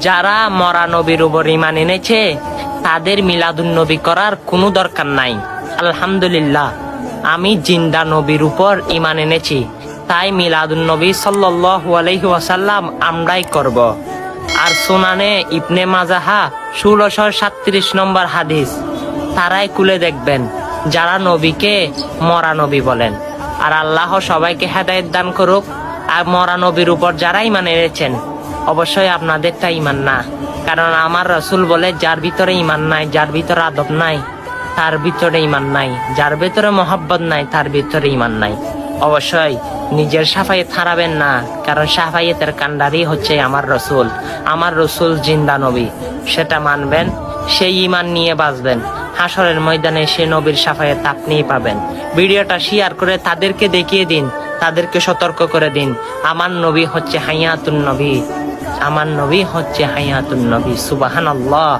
যারা মরা নবীর উপর ঈমান এনেছে তাদের মিলাদুন নবী করার কোনো দরকার নাই। আলহামদুলিল্লাহ, আমি জিন্দা নবীর উপর ঈমান এনেছি, তাই মিলাদুন নবী সাল্লাল্লাহু আলাইহি ওয়াসাল্লাম আমরাই করব। আর সুনানে ইবনে মাজাহা 1637 নম্বর হাদিস, তারাই খুলে দেখবেন যারা নবীকে মরা নবী বলেন। আর আল্লাহ সবাইকে হেদায়েত দান করুক। আর মরা নবীর উপর যারা ঈমান এনেছেন, অবশ্যই আপনাদেরটা ঈমান না, কারণ আমার রাসূল বলে যার ভিতরে ঈমান নাই, যার ভিতরে আদব নাই, তার ভিতরে ঈমান নাই, যার ভিতরে মহব্বত নাই, তার ভিতরে ঈমান নাই। অবশ্যই নিজের সাফায়েত হারাবেন না, কারণ সাফায়েতের কান্ডারি হচ্ছে আমার রাসূল। আমার রাসূল জিন্দা নবী, সেটা মানবেন, সেই ঈমান নিয়ে বাঁচবেন। হাসরের ময়দানে সে নবীর সাফায়েত আপনিই পাবেন। ভিডিওটা শেয়ার করে তাদেরকে দেখিয়ে দিন, তাদেরকে সতর্ক করে দিন, আমার নবী হচ্ছে হায়াতুন নবী, আমার নবী হচ্ছে হায়াতুন নবী। সুবহানাল্লাহ।